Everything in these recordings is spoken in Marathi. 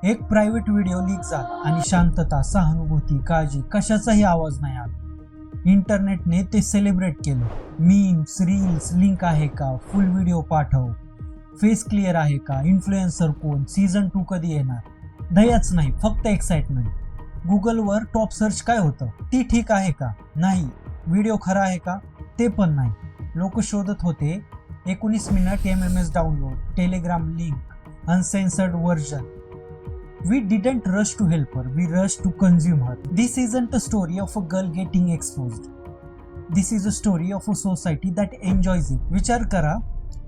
एक प्रायव्हेट व्हिडिओ लीक झाला आणि शांतता, सहानुभूती, काळजी कशाचाही आवाज नाही आला. इंटरनेटने ते सेलिब्रेट केलं. मीम्स, रील्स, लिंक आहे का, फुल व्हिडिओ पाठव, फेस क्लिअर आहे का, इन्फ्लुएन्सर कोण, सीझन 2 कधी येणार. दयाच नाही, फक्त एक्साइटमेंट. गुगलवर टॉप सर्च काय होतं? ती ठीक आहे का? नाही. व्हिडिओ खरा आहे का? ते पण नाही. लोक शोधत होते 19 minute MMS download, Telegram link, uncensored version. We didn't rush to help her, we rushed to consume her. This isn't a story of a girl getting exposed. This is a story of a society that enjoys it. विचार करा,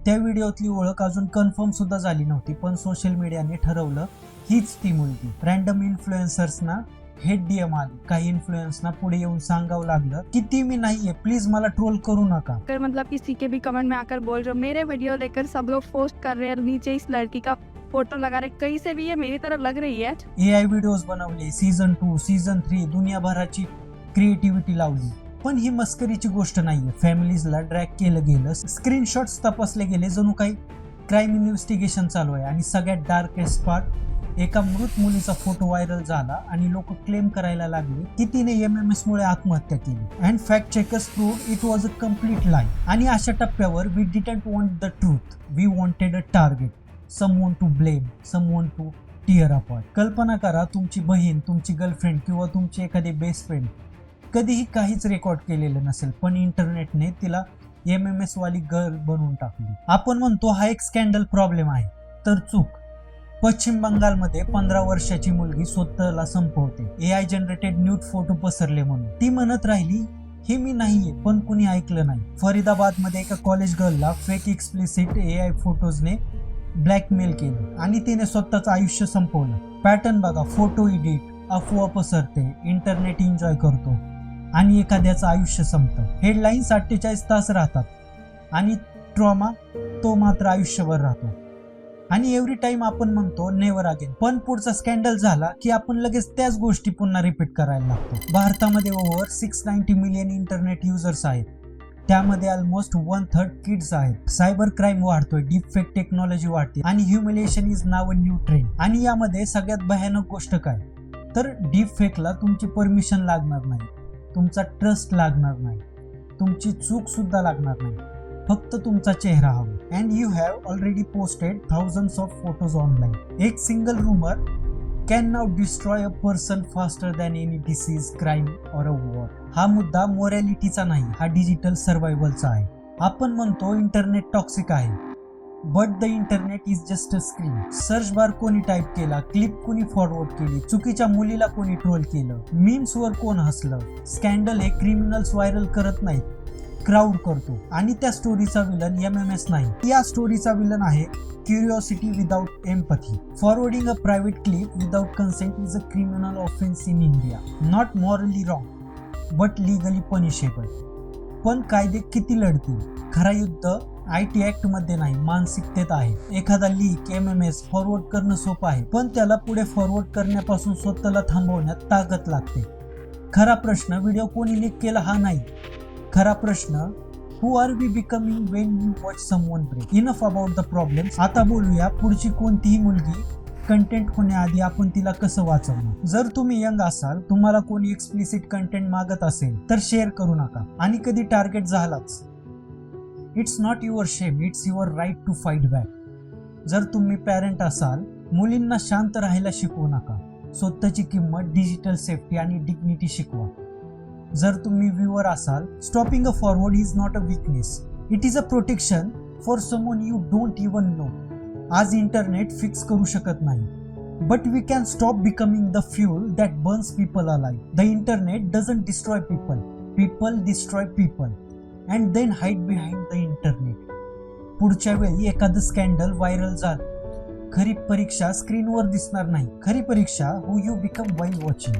त्या व्हिडिओतली ओळख अजून कन्फर्म सुद्धा झाली नव्हती, पण सोशल मीडियाने ठरवलं हीच ती मुलगी. रँडम इन्फ्लुएन्सर्सना हेट DM आली. काही इन्फ्लुएन्सना पुढे येऊन सांगावं लागलं की ती मी नाहीये, प्लीज मला ट्रोल करू नका. मतलब किसी के भी कमेंट में आकर बोल रहे हो मेरे वीडियो देखकर सब लोग पोस्ट कर रहे हैं, नीचे इस लड़की का फोटो लगा रहे, कहीं से भी ये मेरी तरफ लग रही है. AI व्हिडिओज बनवले, सीझन 2, सीझन 3, दुनियाभराची क्रिएटिव्हिटी लावली. पण ही मस्करीची गोष्ट नाहीये. फॅमिलीजला ड्रॅग केलं गेलं, स्क्रीनशॉट्स तपासले गेले, जणू काही क्राईम इन्व्हेस्टिगेशन चालू आहे. आणि सगळ्यात डार्केस्ट पार्ट, एका मृत मुलीचा फोटो व्हायरल झाला आणि लोक क्लेम करायला लागले की तिने MMS मुळे आत्महत्या केली. And fact checkers proved it was a complete lie. आणि अशा टप्प्यावर we didn't want the truth, we wanted a target, someone to blame, someone to tear apart. कल्पना करा, तुमची बहीण, तुमची गर्लफ्रेंड किंवा तुमची एखादी बेस्ट फ्रेंड कधीही काहीच रेकॉर्ड केलेलं नसेल, पण इंटरनेटने तिला MMS वाली गर्ल बनवून टाकली. आपण म्हणतो हा एक स्कॅन्डल प्रॉब्लेम आहे, तर चूक. पश्चिम बंगालमध्ये 15 वर्षाची मुलगी स्वतःला संपवते AI जनरेटेड न्यूड फोटो पसरले म्हणून. ती म्हणत राहिली हे मी नाहीये, पण कुणी ऐकलं नाही. फरीदाबाद मध्ये एका कॉलेज गर्लला फेक एक्सप्लिसिट AI फोटोजने ब्लॅकमेल केलं आणि तिने स्वतःचं आयुष्य संपवलं. पॅटर्न बघा, फोटो एडिट, अफवा पसरते, इंटरनेट एन्जॉय करतो आणि एखाद्याचं आयुष्य संपतं. हेडलाईन्स 48 तास राहतात आणि ट्रॉमा तो मात्र आयुष्यभर राहतो. आणि एव्हरी टाइम आपण म्हणतो नेव्हर अगेन, पण पुढचा स्कॅन्डल झाला की आपण लगेच त्याच गोष्टी पुन्हा रिपीट करायला लागतो. भारतामध्ये ओव्हर 690 मिलियन इंटरनेट युजर्स आहेत, त्यामध्ये ऑलमोस्ट 1/3 किड्स आहेत. सायबर क्राईम वाढतोय, डीप फेक टेक्नॉलॉजी वाढते आणि humiliation is now a new trend. आणि यामध्ये सगळ्यात भयानक गोष्ट काय, तर डीप फेकला तुमची परमिशन लागणार नाही, तुमचा ट्रस्ट लागणार नाही, तुमची चूक सुद्धा लागणार नाही, फक्त तुमचा चेहरा हवा. And you have already posted thousands of photos online. एक single rumour can now destroy a person faster than any disease, crime or a war. हा मुद्दा मोरॅलिटीचा नाही, हा डिजिटल सर्व्हायव्हलचा आहे. आपण म्हणतो इंटरनेट टॉक्सिक आहे, but the internet is just a screen. Search bar कोणी टाईप केला, क्लिप कोणी फॉरवर्ड केली, चुकीच्या मुलीला कोणी ट्रोल केलं, मीम्सवर कोण हसलं. स्कॅन्डल हे क्रिमिनल्स व्हायरल करत नाहीत, क्राऊड करतो. आणि त्या स्टोरीचा विलन MMS नाही, या स्टोरीचा विलन आहे curiosity without empathy. Forwarding a private clip without consent is a criminal offence in India. Not morally wrong but legally punishable. पण कायदे किती लढतील? खरा युद्ध IT ऍक्ट मध्ये नाही, मानसिकतेत आहे. एखादा लीक MMS फॉरवर्ड करणं सोपं आहे, पण त्याला पुढे फॉरवर्ड करण्यापासून स्वतःला थांबवण्यात ताकद लागते. खरा प्रश्न व्हिडिओ कोणी लीक केला हा नाही, खरा प्रश्न who are we becoming when you watch someone break. Enough about the problems. आता बोलूया पुढची कोणतीही मुलगी कंटेंट होण्याआधी आपण तिला कसं वाचवणार. जर तुम्ही यंग असाल, तुम्हाला कोणी एक्सप्लिसिट कंटेंट मागत असेल तर शेअर करू नका. आणि कधी टार्गेट झालाच, it's not your shame, it's your right to fight back. जर तुम्ही पॅरेंट असाल, मुलींना शांत राहायला शिकवू नका. स्वतःची किंमत, डिजिटल सेफ्टी आणि डिग्निटी शिकवा. जर तुम्ही व्ह्यूअर असाल, stopping a forward is not a weakness, it is a protection for someone you don't even know. आज इंटरनेट फिक्स करू शकत नाही, but we can stop becoming the fuel that burns people alive. The internet doesn't destroy people, people destroy people and then hide behind the internet. पुढच्या वेळी एखादं स्कॅन्डल व्हायरल झालं, खरी परीक्षा स्क्रीनवर दिसणार नाही, खरी परीक्षा who you become while watching.